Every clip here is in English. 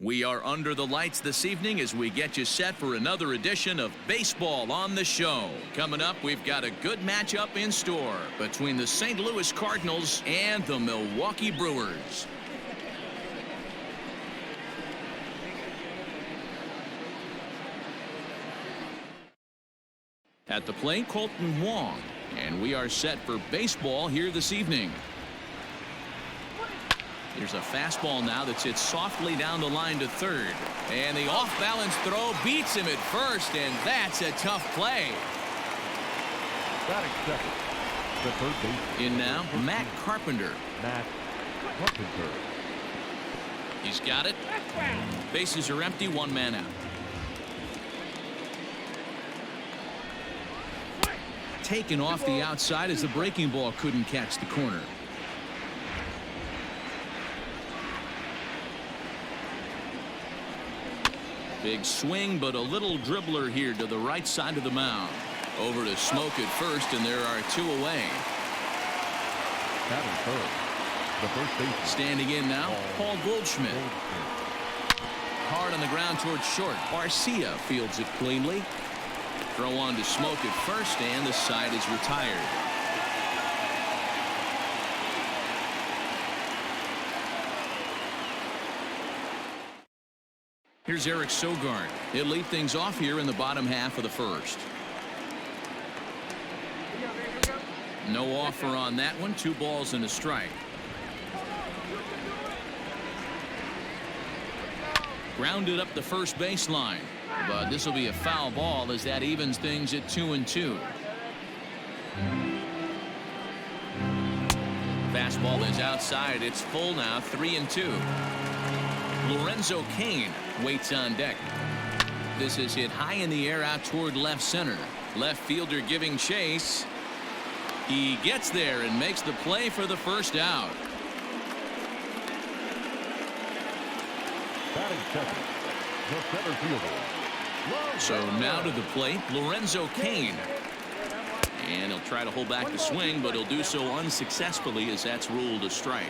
We are under the lights this evening as we get you set for another edition of Baseball on the Show. Coming up, we've got a good matchup in store between the St. Louis Cardinals and the Milwaukee Brewers. At the plate, Colton Wong, and we are set for baseball here this evening. Here's a fastball now that's hit softly down the line to third. And the off-balance throw beats him at first, and that's a tough play. Batting second, the third base. In now, Matt Carpenter. Matt Carpenter. He's got it. Bases are empty, one man out. Taken off the outside as the breaking ball couldn't catch the corner. Big swing, but a little dribbler here to the right side of the mound. Over to Smoke at first, and there are two away. Batting third, the first baseman. Standing in now, Paul Goldschmidt. Hard on the ground towards short. Barcia fields it cleanly. Throw on to Smoke at first, and the side is retired. Here's Eric Sogard. He'll lead things off here in the bottom half of the first. No offer on that one. 2 balls and a strike. Grounded up the first baseline. But this will be a foul ball as that evens things at 2-2. Fastball is outside. It's full now, 3-2. Lorenzo Cain waits on deck. This is hit high in the air out toward left center. Left fielder giving chase. He gets there and makes the play for the first out. Batting second, the center fielder. So now to the plate, Lorenzo Cain. And he'll try to hold back the swing, but he'll do so unsuccessfully as that's ruled a strike.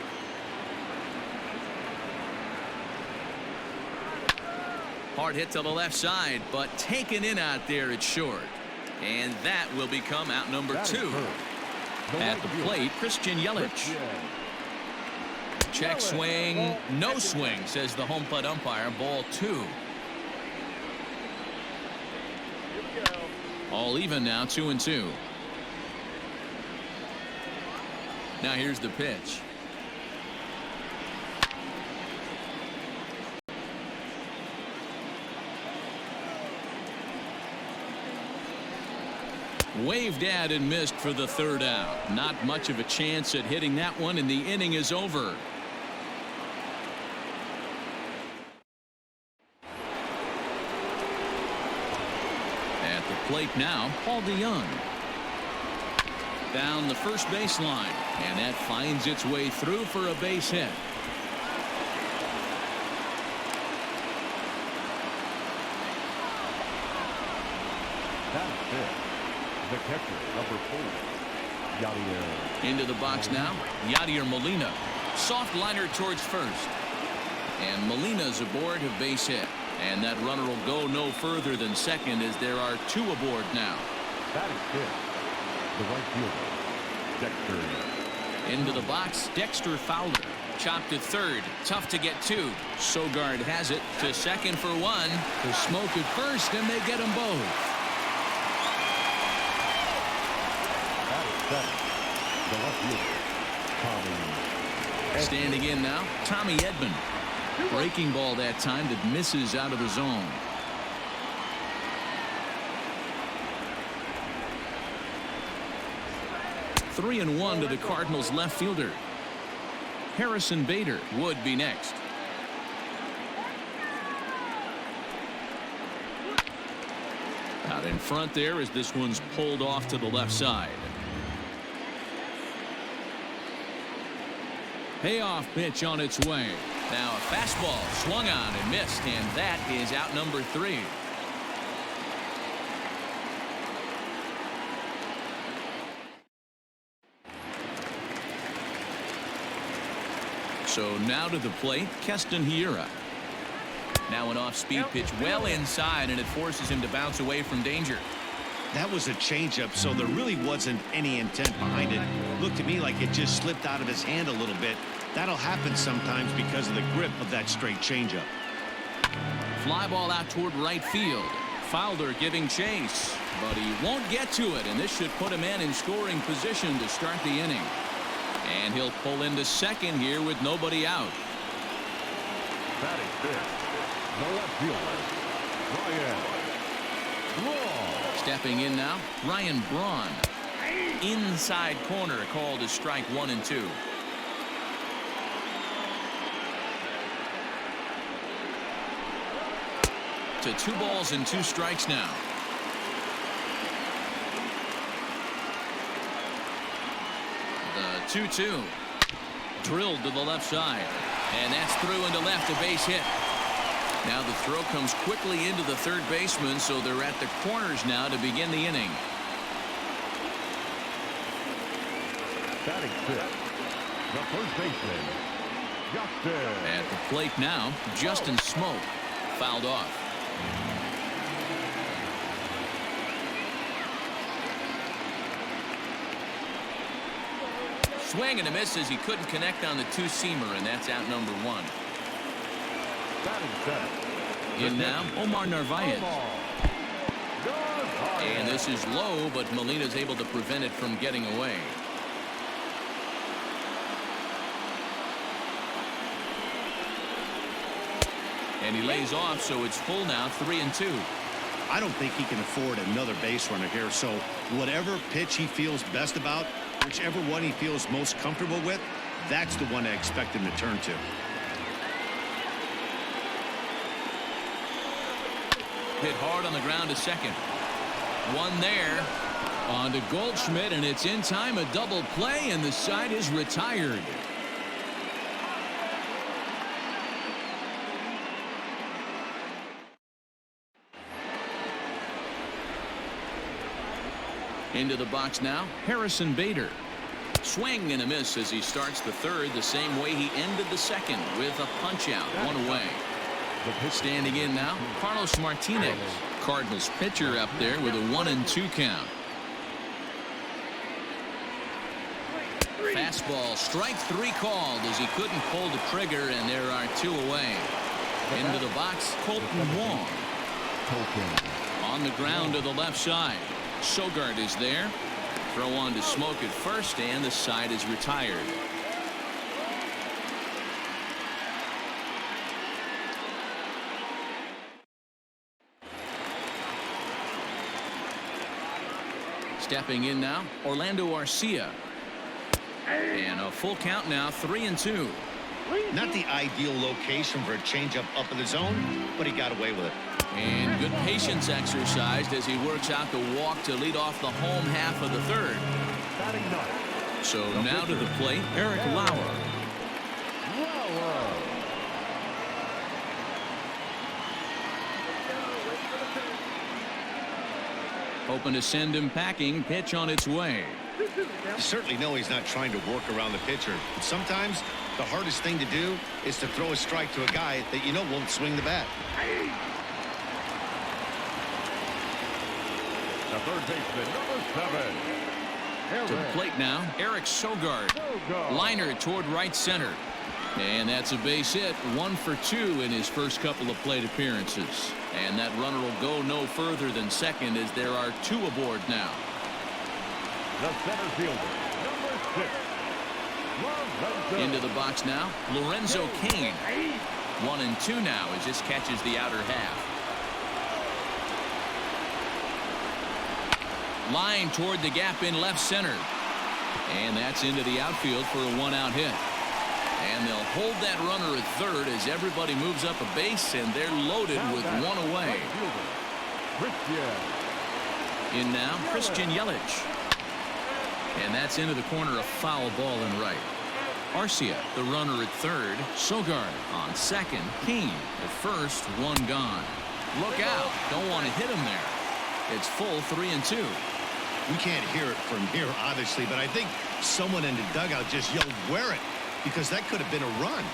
Hard hit to the left side, but taken in out there at short. And that will become out number 2. At the plate, Christian Yelich. Check swing, no swing, says the home plate umpire. Ball 2. All even now, 2-2. Now here's the pitch. Waved at and missed for the third out. Not much of a chance at hitting that one, and the inning is over. At the plate now, Paul DeYoung. Down the first baseline, and that finds its way through for a base hit. That's it. The catcher, number 4, Yadier. Into the box now, Yadier Molina. Soft liner towards first. And Molina's aboard, a base hit. And that runner will go no further than second as there are 2 aboard now. Batting fifth, the right fielder, Dexter. Into the box, Dexter Fowler. Chopped to third. Tough to get to. Sogard has it to second for 1. To Smoke at first, and they get them both. The left fielder, Tommy. Standing in now, Tommy Edman. Breaking ball that time that misses out of the zone. Three and 1 to the Cardinals left fielder. Harrison Bader would be next. Out in front there as this one's pulled off to the left side. Payoff pitch on its way. Now a fastball swung on and missed, and that is out number 3. So now to the plate, Keston Hiura. Now an off-speed pitch well inside, and it forces him to bounce away from danger. That was a changeup, so there really wasn't any intent behind it. Looked to me like it just slipped out of his hand a little bit. That'll happen sometimes because of the grip of that straight changeup. Fly ball out toward right field. Fowler giving chase, but he won't get to it, and this should put a man in scoring position to start the inning. And he'll pull into second here with nobody out. Batting fifth, the left fielder, Ryan Braun. Stepping in now, Ryan Braun. Inside corner, called as strike 1 and 2. To 2 balls and 2 strikes now. The 2-2. Drilled to the left side. And that's through into left, a base hit. Now the throw comes quickly into the third baseman, so they're at the corners now to begin the inning. Batting fifth, the first baseman, Justin. At the plate now, Justin Smoke. Fouled off. Swing and a miss as he couldn't connect on the two-seamer, and that's out number 1. In now, Omar Narvaez. And this is low, but Molina's able to prevent it from getting away. And he lays off, so it's full now, 3-2. I don't think he can afford another base runner here, so whatever pitch he feels best about, whichever one he feels most comfortable with, that's the one I expect him to turn to. Hit hard on the ground to second. One there. On to Goldschmidt, and it's in time, a double play, and the side is retired. Into the box now, Harrison Bader. Swing and a miss as he starts the third the same way he ended the second, with a punch out, 1 away. Standing in now, Carlos Martinez. Cardinals pitcher up there with a 1-2 count. Fastball, strike 3 called as he couldn't pull the trigger, and there are 2 away. Into the box, Colton Wong. On the ground to the left side. Sogard is there. Throw on to Smoke at first, and the side is retired. Stepping in now, Orlando Arcia. And a full count now, 3-2. Not the ideal location for a changeup up in the zone, but he got away with it. And good patience exercised as he works out the walk to lead off the home half of the third. So now to the plate, Eric Lauer. Hoping to send him packing. Pitch on its way. You certainly know he's not trying to work around the pitcher, but sometimes the hardest thing to do is to throw a strike to a guy that you know won't swing the bat. The third baseman, number 7. To the plate now, Eric Sogard. Liner toward right center. And that's a base hit, 1 for 2 in his first couple of plate appearances. And that runner will go no further than second as there are 2 aboard now. The center fielder, number 6. Into the box now, Lorenzo Cain. 1-2 now as this catches the outer half. Line toward the gap in left center. And that's into the outfield for a 1-out hit. And they'll hold that runner at third as everybody moves up a base, and they're loaded with 1 away. In now, Christian Yelich. And that's into the corner, a foul ball in right. Arcia, the runner at third. Sogard on second. Cain at first, 1 gone. Look out. Don't want to hit him there. It's full, 3-2. We can't hear it from here, obviously, but I think someone in the dugout just yelled, "Wear it," because that could have been a run.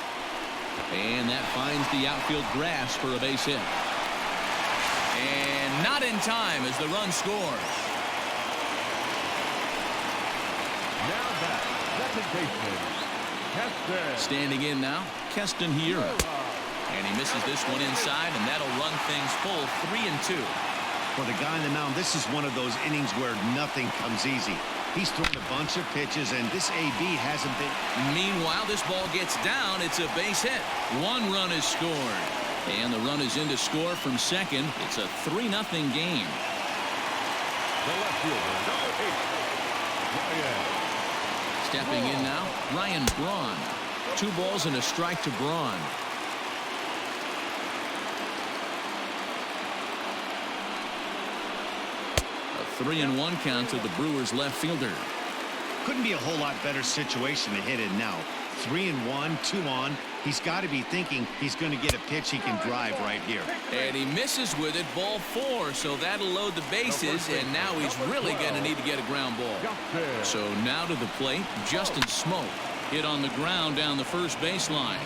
And that finds the outfield grass for a base hit. And not in time as the run scores. Now back, second baseman, Keston. Standing in now, Keston here. And he misses this one inside, and that'll run things full 3-2. For the guy on the mound, this is one of those innings where nothing comes easy. He's thrown a bunch of pitches, and this AB hasn't been. Meanwhile, this ball gets down. It's a base hit. One run is scored. And the run is in to score from second. It's a 3-0 game. The left fielder, number 8, Ryan. Stepping in now, Ryan Braun. 2 balls and a strike to Braun. A 3-1 count to the Brewers left fielder. Couldn't be a whole lot better situation to hit in now. 3-1, 2 on. He's got to be thinking he's going to get a pitch he can drive right here. And he misses with it, ball 4, so that'll load the bases, and now he's really going to need to get a ground ball. So now to the plate, Justin Smoke. Hit on the ground down the first baseline.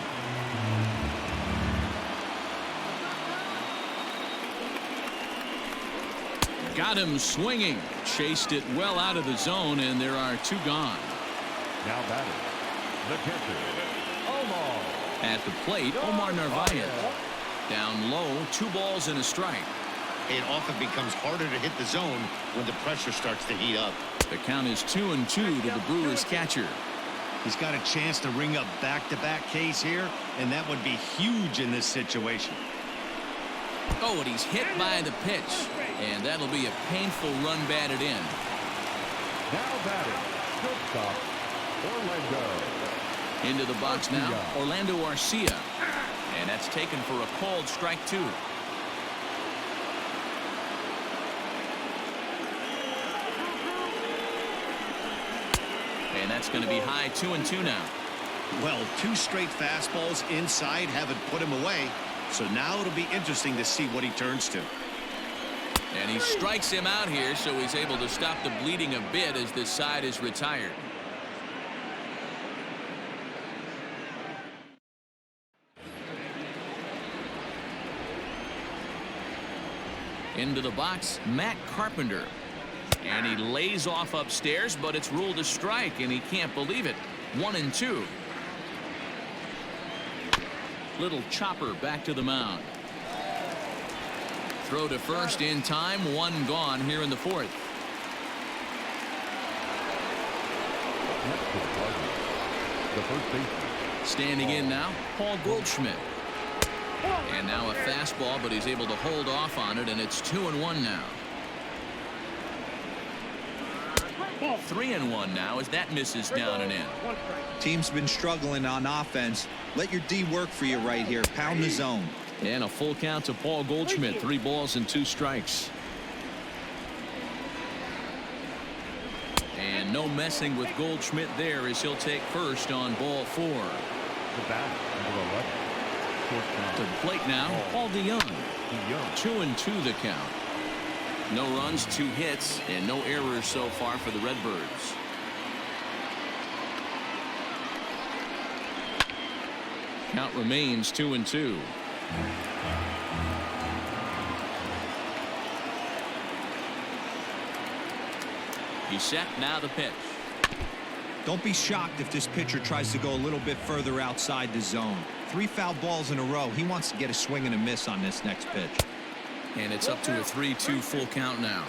Got him swinging. Chased it well out of the zone, and there are 2 gone. Now batting, the catcher, Omar. At the plate, Omar Narvaez. Down low, 2 balls and a strike. It often becomes harder to hit the zone when the pressure starts to heat up. The count is 2-2 to the Brewers catcher. He's got a chance to ring up back-to-back Ks here, and that would be huge in this situation. Oh, and he's hit by the pitch, and that'll be a painful run batted in. Now batting, shortstop, Orlando. Into the box now, Orlando Arcia. And that's taken for a called strike 2. And that's going to be high 2-2 now. Well, 2 straight fastballs inside haven't put him away. So now it'll be interesting to see what he turns to. And he strikes him out here, so he's able to stop the bleeding a bit as this side is retired. Into the box, Matt Carpenter. And he lays off upstairs, but it's ruled a strike, and he can't believe it. 1-2. Little chopper back to the mound. Throw to first in time. 1 gone here in the 4th. Next to the Cardinals, the first baseman. Standing in now, Paul Goldschmidt. And now a fastball, but he's able to hold off on it, and it's 2-1 now. 3-1 now as that misses down and in. Team's been struggling on offense. Let your D work for you right here. Pound the zone. And a full count to Paul Goldschmidt. 3 balls and 2 strikes. And no messing with Goldschmidt there as he'll take first on ball 4. The bat, number 11. To the plate now, Paul DeYoung. 2-2 the count. No runs, 2 hits, and no errors so far for the Redbirds. Count remains 2-2. He's set, now the pitch. Don't be shocked if this pitcher tries to go a little bit further outside the zone. 3 foul balls in a row. He wants to get a swing and a miss on this next pitch. And it's up to a 3-2 full count now.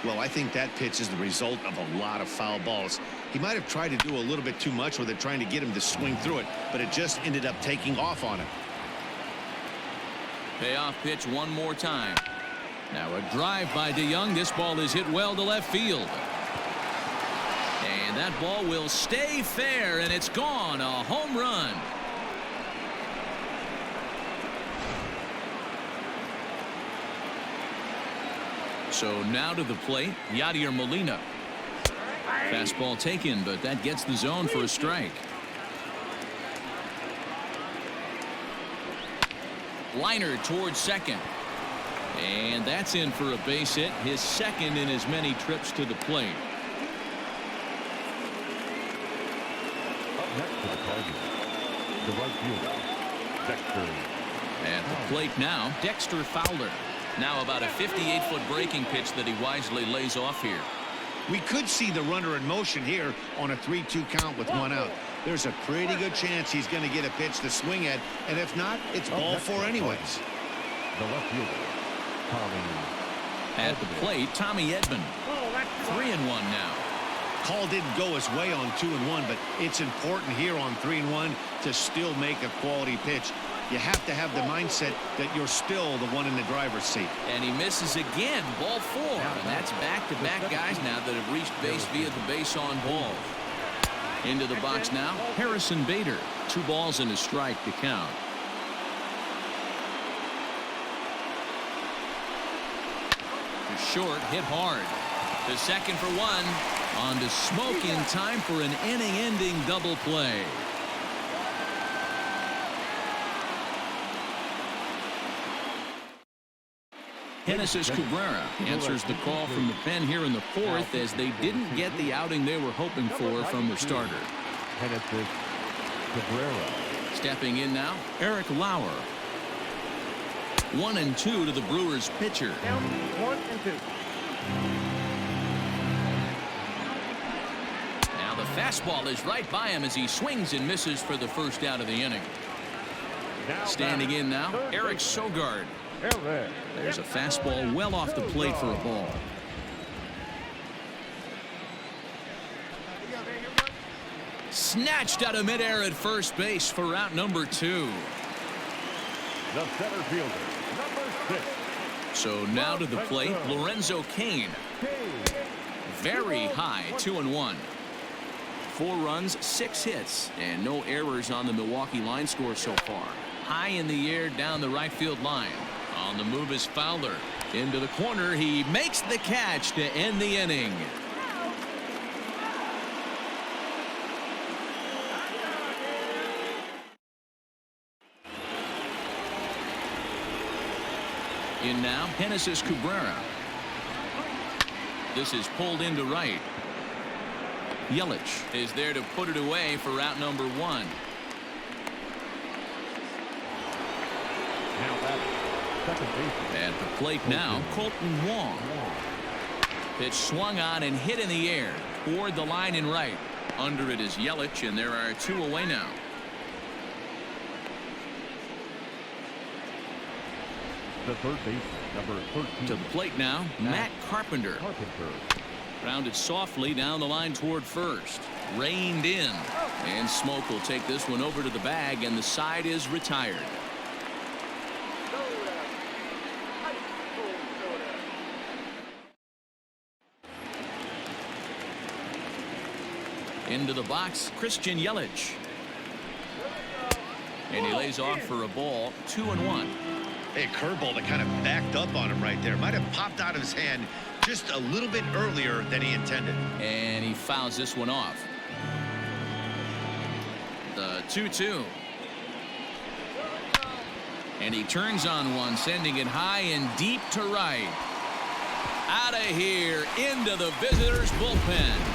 Well, I think that pitch is the result of a lot of foul balls. He might have tried to do a little bit too much with it, trying to get him to swing through it, but it just ended up taking off on him. Payoff pitch one more time. Now a drive by DeYoung. This ball is hit well to left field. And that ball will stay fair, and it's gone. A home run. So now to the plate, Yadier Molina. Fastball taken, but that gets the zone for a strike. Liner towards second. And that's in for a base hit, his second in as many trips to the plate. Up next to the Cardinals, the right fielder, Dexter. At the plate now, Dexter Fowler. Now about a 58-foot breaking pitch that he wisely lays off here. We could see the runner in motion here on a 3-2 count with one out. There's a pretty good chance he's going to get a pitch to swing at, and if not, it's ball four anyways. The left fielder, Tommy. At the plate, Tommy Edman. 3-1 now. Call didn't go his way on 2-1, but it's important here on 3-1 to still make a quality pitch. You have to have the mindset that you're still the one in the driver's seat. And he misses again, ball four. And that's back-to-back guys now that have reached base via the base on ball. Into the box now, Harrison Bader. 2 balls and a strike to count. To short, hit hard. To second for 1. On to Smoke in time for an inning-ending double play. Genesis Cabrera answers the call from the pen here in the 4th as they didn't get the outing they were hoping for from the starter. Genesis Cabrera. Stepping in now, Eric Lauer. 1-2 to the Brewers pitcher. 1-2. Now the fastball is right by him as he swings and misses for the first out of the inning. Standing in now, Eric Sogard. There's a fastball well off the plate for a ball. Snatched out of midair at first base for out number 2. The center fielder, number 6. So now to the plate, Lorenzo Cain. Very high, 2-1. 4 runs, 6 hits, and no errors on the Milwaukee line score so far. High in the air down the right field line. On the move is Fowler. Into the corner, he makes the catch to end the inning. In now, Genesis Cabrera. This is pulled into right. Yelich is there to put it away for out number 1. Now second base. At the plate now, Colton Wong. Pitch swung on and hit in the air toward the line in right. Under it is Yelich, and there are 2 away now. The third base, number 13. To the plate now, Matt Carpenter. Grounded softly down the line toward first. Reined in. And Smoke will take this one over to the bag, and the side is retired. Into the box, Christian Yelich. And he lays off for a ball, 2-1. Hey, a curveball that kind of backed up on him right there. Might have popped out of his hand just a little bit earlier than he intended. And he fouls this one off. The 2-2. And he turns on one, sending it high and deep to right. Out of here, into the visitors' bullpen.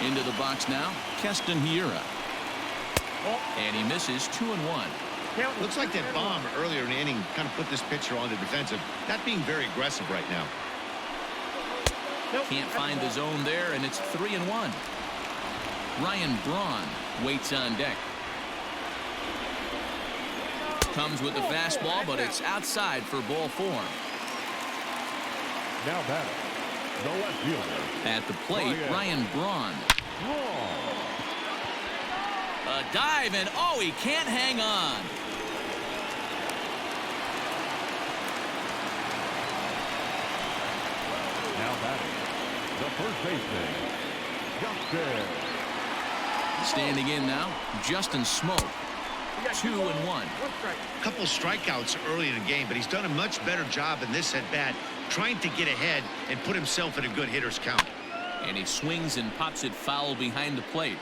Into the box now, Keston Hiura. And he misses 2-1. Looks like that bomb earlier in the inning kind of put this pitcher on the defensive. Not being very aggressive right now. Can't find the zone there, and it's 3-1. Ryan Braun waits on deck. Comes with the fastball, but it's outside for ball 4. Now batting, the left fielder. At the plate, Ryan Braun. A dive, and oh, he can't hang on. Now batting, the first baseman, Justin. Standing in now, Justin Smoke. 2-1. Couple strikeouts early in the game, but he's done a much better job in this at bat, trying to get ahead and put himself in a good hitter's count. And he swings and pops it foul behind the plate.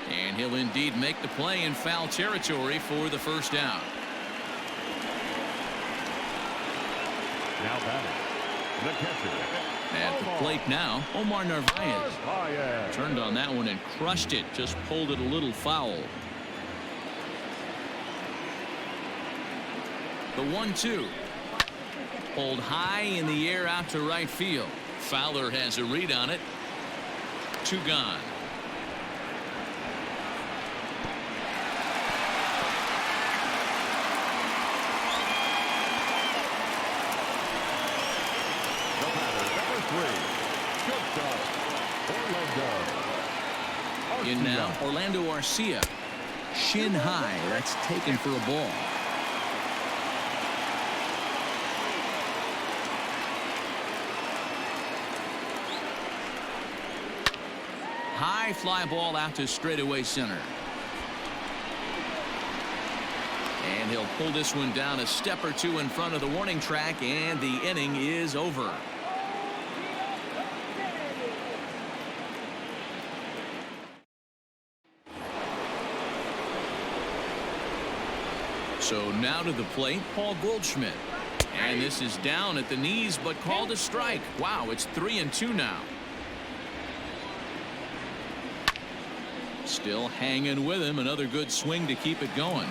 And he'll indeed make the play in foul territory for the first out. Now batting, The catcher. At the plate now, Omar Narvaez. Turned on that one and crushed it. Just pulled it a little foul. The 1-2. Pulled high in the air out to right field. Fowler has a read on it. 2 gone. In now, Orlando Arcia. Shin high. That's taken for a ball. High fly ball out to straightaway center. And he'll pull this one down a step or two in front of the warning track, and the inning is over. So now to the plate, Paul Goldschmidt. And this is down at the knees, but called a strike. Wow, it's 3-2 now. Still hanging with him. Another good swing to keep it going.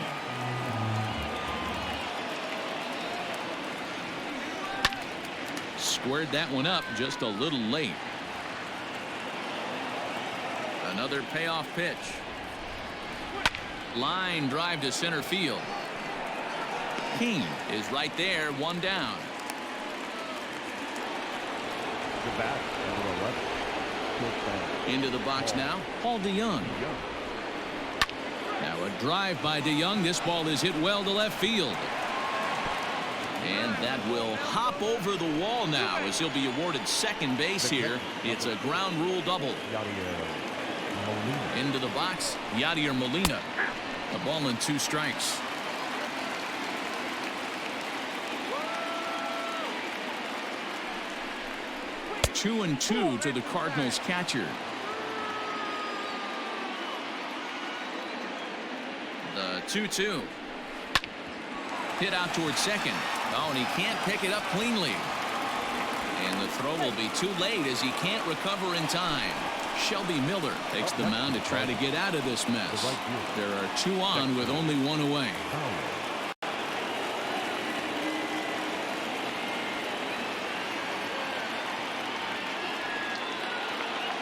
Squared that one up just a little late. Another payoff pitch. Line drive to center field. King is right there, 1 down. The bat, number 11. Into the box now, Paul DeYoung. Now a drive by DeYoung. This ball is hit well to left field. And that will hop over the wall now as he'll be awarded second base here. It's a ground rule double. Into the box, Yadier Molina. A ball and 2 strikes. Two and 2 to the Cardinals catcher. The 2-2. Hit out towards second. Oh, and he can't pick it up cleanly. And the throw will be too late as he can't recover in time. Shelby Miller takes the mound to try to get out of this mess. There are 2 on with only 1 away.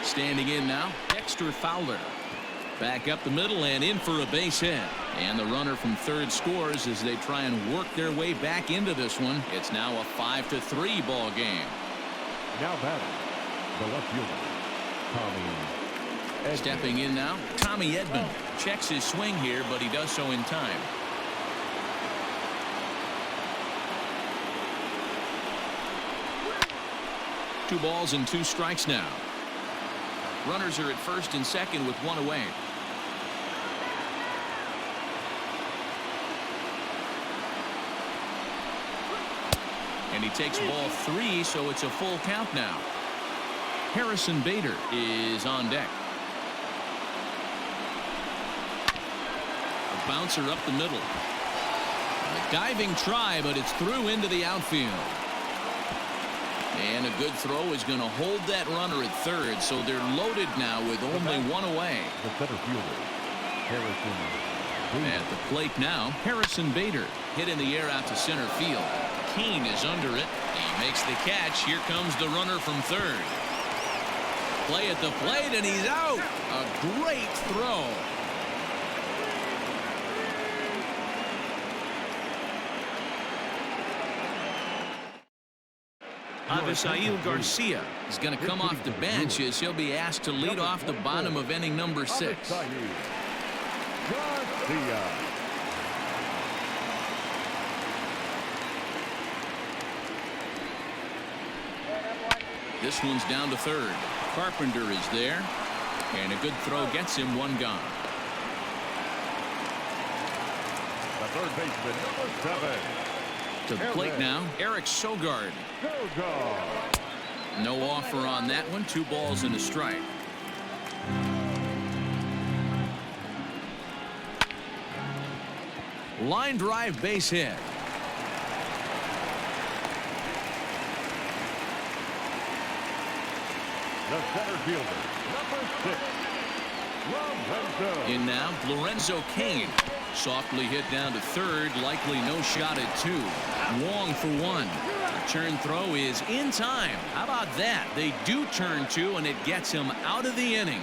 Standing in now, Dexter Fowler. Back up the middle and in for a base hit. And the runner from third scores as they try and work their way back into this one. It's now a 5-3 ball game. Now batting, the left fielder, Tommy Edman. Stepping in now, Tommy Edman. Checks his swing here, but he does so in time. Two balls and 2 strikes now. Runners are at first and second with 1 away. And he takes ball 3, so it's a full count now. Harrison Bader is on deck. A bouncer up the middle. A diving try, but it's through into the outfield. And a good throw is going to hold that runner at third, so they're loaded now with only 1 away. The center fielder, Harrison Bader. At the plate now, Harrison Bader. Hit in the air out to center field. Kane is under it. He makes the catch. Here comes the runner from third. Play at the plate, and he's out. A great throw. Avisail Garcia is going to come off the bench as he'll be asked to lead off the bottom of inning number 6. This one's down to third. Carpenter is there, and a good throw gets him 1 gone. The third baseman, number 7. To the plate now, Eric Sogard. No offer on that one. 2 balls and a strike. Line drive base hit. The center fielder, number 6, Lorenzo. In now, Lorenzo Cain. Softly hit down to third. Likely no shot at 2. Wong for 1. Return throw is in time. How about that? They do turn 2, and it gets him out of the inning.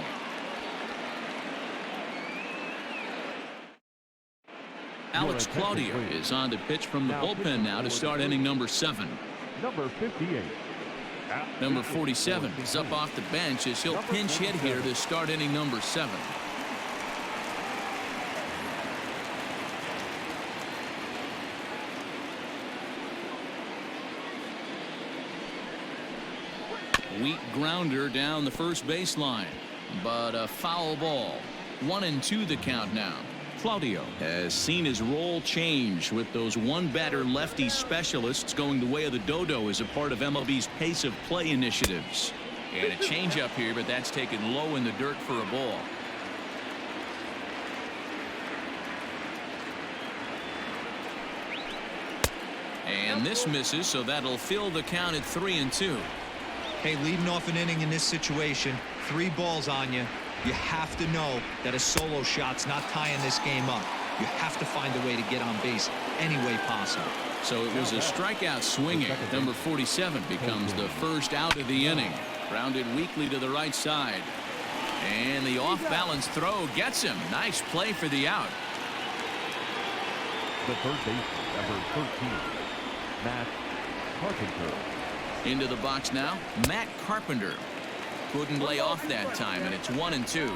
Alex Claudio is on to pitch from the bullpen now to start inning number 7. Number 58. Number 47 is up off the bench as he'll pinch hit here to start inning number 7. Weak grounder down the first baseline, but a foul ball. 1-2 the count now. Claudio has seen his role change with those one-batter lefty specialists going the way of the dodo as a part of MLB's pace of play initiatives. And a changeup here, but that's taken low in the dirt for a ball. And this misses, so that'll fill the count at 3-2. Hey, leading off an inning in this situation, 3 balls on you. You have to know that a solo shot's not tying this game up. You have to find a way to get on base any way possible. So it was a strikeout swinging. Number 47 becomes the first out of the inning. Grounded weakly to the right side. And the off-balance throw gets him. Nice play for the out. The third baseman, number 13, Matt Carpenter. Into the box now, Matt Carpenter. Couldn't lay off that time, and it's 1-2.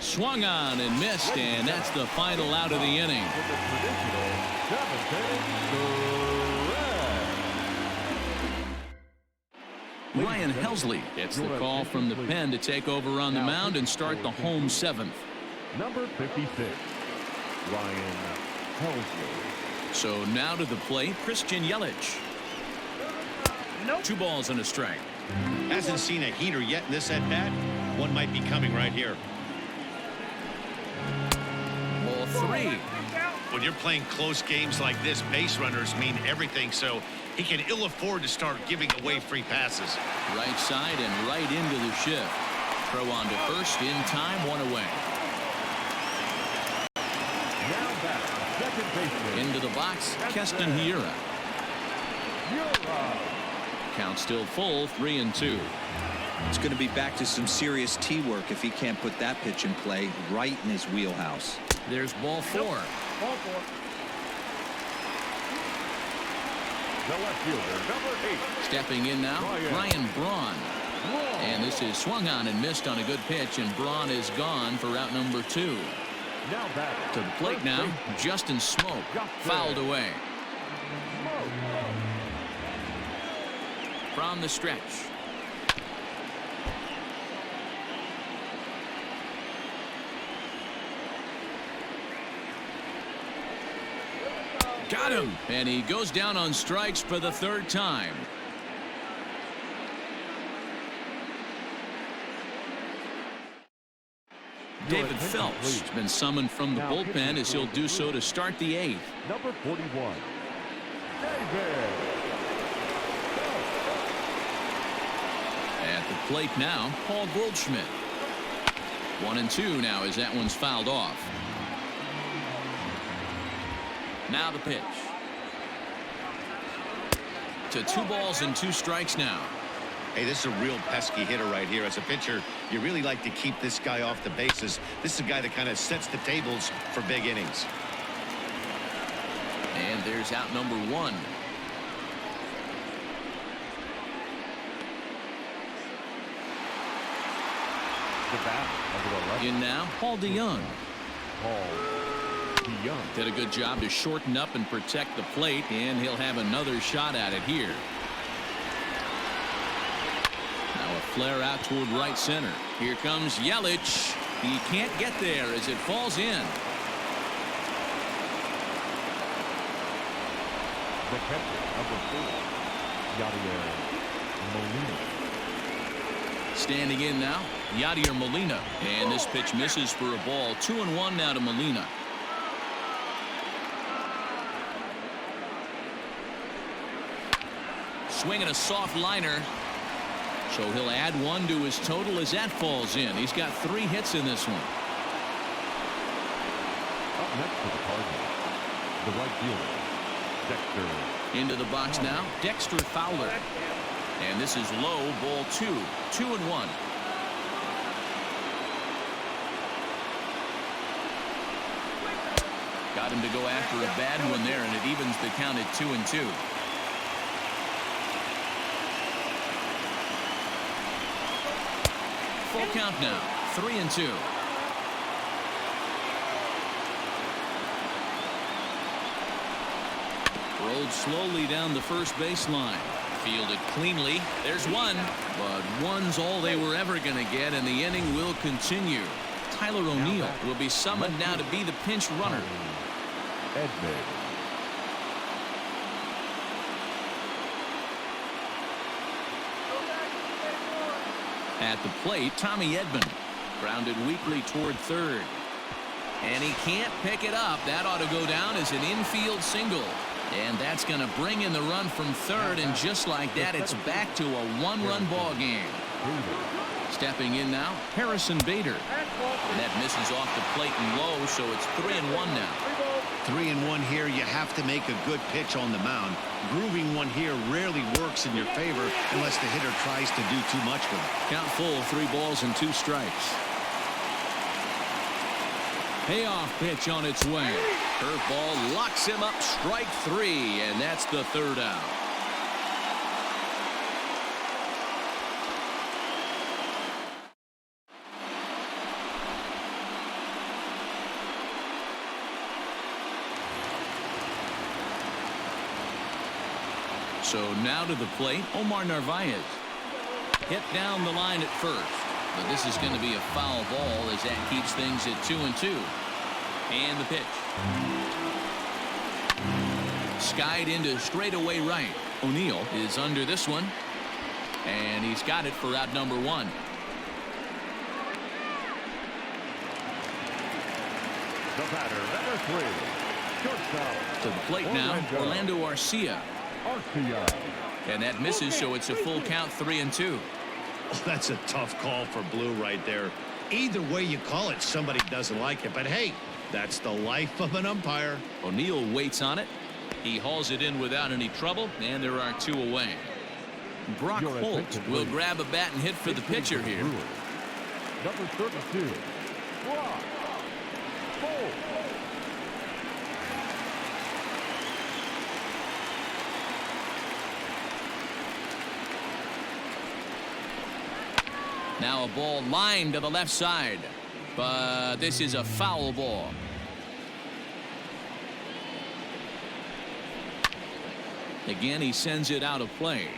Swung on and missed, and that's the final out of the inning. Ryan Helsley gets the call from the pen to take over on the mound and start the home 7th. Number 56, Ryan Helsley. So now to the plate, Christian Yelich. 2 balls and a strike. Hasn't seen a heater yet in this at-bat. One might be coming right here. Ball 3. When you're playing close games like this, base runners mean everything, so he can ill afford to start giving away free passes. Right side and right into the shift. Throw on to first in time, 1 away. Now back, second baseman. Into the box, Keston Hiura. Count still full, 3-2. It's going to be back to some serious tee work if he can't put that pitch in play right in his wheelhouse. There's ball 4. The left fielder, number 8. Stepping in now, Ryan Braun. And this is swung on and missed on a good pitch, and Braun is gone for out number 2. Now back To the plate now, Justin Smoke. Fouled away. From the stretch. Got him, and he goes down on strikes for the 3rd time. David Phelps has been summoned from the bullpen as he'll do so to start the 8th. Number 41, David. At the plate now, Paul Goldschmidt. 1-2 now as that one's fouled off. Now the pitch. To 2 balls and 2 strikes now. Hey, this is a real pesky hitter right here. As a pitcher, you really like to keep this guy off the bases. This is a guy that kind of sets the tables for big innings. And there's out number 1. The bat, number 11. In now, Paul DeYoung. Paul DeYoung. Did a good job to shorten up and protect the plate, and he'll have another shot at it here. Now a flare out toward right center. Here comes Yelich. He can't get there as it falls in. The catcher, number 4, Yadier Molina. Standing in now, Yadier Molina. And this pitch misses for a ball. 2-1 now to Molina. swing and a soft liner. So he'll add one to his total as that falls in. He's got 3 hits in this one. Up next for the Cardinals, the right fielder, Dexter. Into the box now, Dexter Fowler. And this is low, ball 2. 2-1. Got him to go after a bad one there, and it evens the count at 2-2. Full count now, 3-2. Rolled slowly down the first baseline. Fielded cleanly. There's one, but one's all they were ever going to get, and the inning will continue. Tyler O'Neill will be summoned now to be the pinch runner. At the plate, Tommy Edman. Grounded weakly toward third. And he can't pick it up. That ought to go down as an infield single. And that's going to bring in the run from third, and just like that, it's back to a 1-run ball game. Stepping in now, Harrison Bader. And that misses off the plate and low, so it's 3-1 now. 3-1 here. You have to make a good pitch on the mound. Grooving one here rarely works in your favor unless the hitter tries to do too much with it. Count full, 3 balls and 2 strikes. Payoff pitch on its way. Curveball locks him up, strike 3, and that's the 3rd out. So now to the plate, Omar Narvaez. Hit down the line at first. But this is going to be a foul ball as that keeps things at 2-2. And the pitch. Skied into straightaway right. O'Neill is under this one. And he's got it for out number 1. The batter, number 3, shortstop. To the plate now, Orlando Arcia. And that misses, so it's a full count, 3-2. Oh, that's a tough call for Blue right there. Either way you call it, somebody doesn't like it. But hey, that's the life of an umpire. O'Neill waits on it. He hauls it in without any trouble, and there are 2 away. Brock Holt will grab a bat and hit for the pitcher here. Number 32, Brock Holt. Now a ball lined to the left side, but this is a foul ball. Again, he sends it out of play.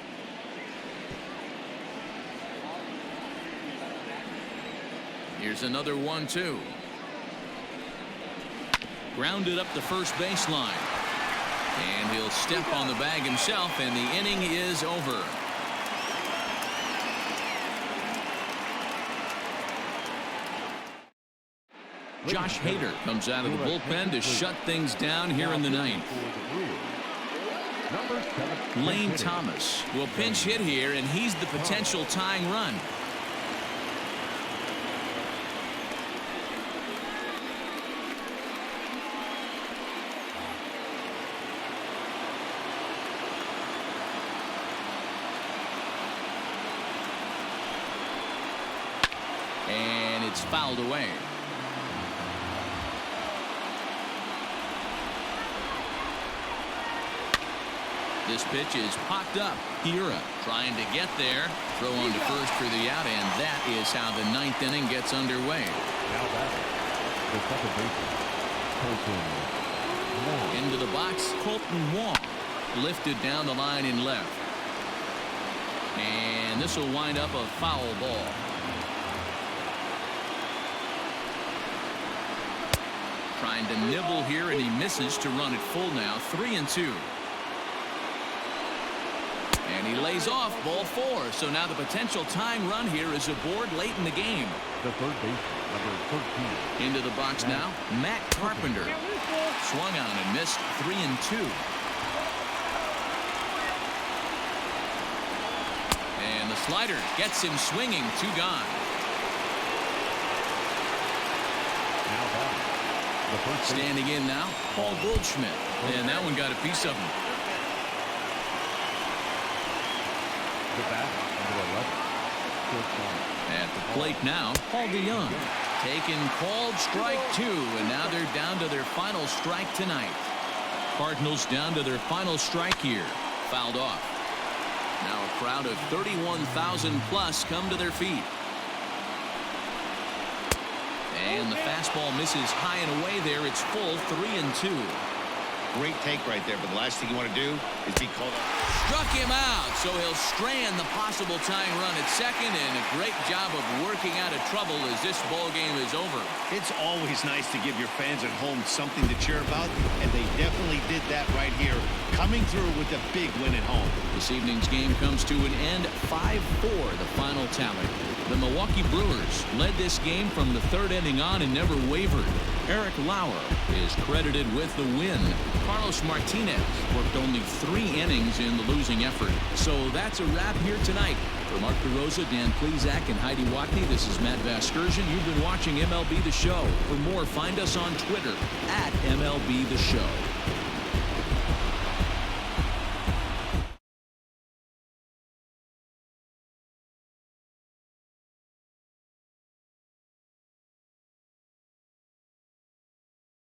Here's another 1-2. Grounded up the first baseline. And he'll step on the bag himself, and the inning is over. Josh Hader comes out of the bullpen to shut things down here in the 9th. Lane Thomas will pinch hit here, and he's the potential tying run. And it's fouled away. This pitch is popped up. Hira trying to get there. Throw on to first for the out, and that is how the 9th inning gets underway. Now batting, the second baseman, Colton Wong. Into the box, Colton Wong. Lifted down the line in left. And this will wind up a foul ball. Trying to nibble here, and he misses to run it full now. 3-2. And he lays off, ball 4. So now the potential tying run here is aboard late in the game. The third baseman, number 13. Into the box now, Matt Carpenter. Swung on and missed. 3-2. Slider gets him swinging. 2 gone. Now batting. The first baseman. Standing in now, Paul Goldschmidt. And that one got a piece of him. The bat, number 11. Short corner. At the plate now, Paul DeYoung. Taken called strike 2, and now they're down to their final strike tonight. Cardinals down to their final strike here. Fouled off. Now a crowd of 31,000 plus come to their feet. And the fastball misses high and away there. It's full 3-2. Great take right there, but the last thing you want to do is be called up. Struck him out, so he'll strand the possible tying run at second, and a great job of working out of trouble as this ball game is over. It's always nice to give your fans at home something to cheer about, and they definitely did that right here, coming through with a big win at home. This evening's game comes to an end, 5-4 the final tally. The Milwaukee Brewers led this game from the 3rd inning on and never wavered. Eric Lauer is credited with the win. Carlos Martinez worked only 3 innings in the losing effort. So that's a wrap here tonight. For Mark DeRosa, Dan Plezak, and Heidi Watney, this is Matt Vasgersian. You've been watching MLB The Show. For more, find us on Twitter @MLB The Show.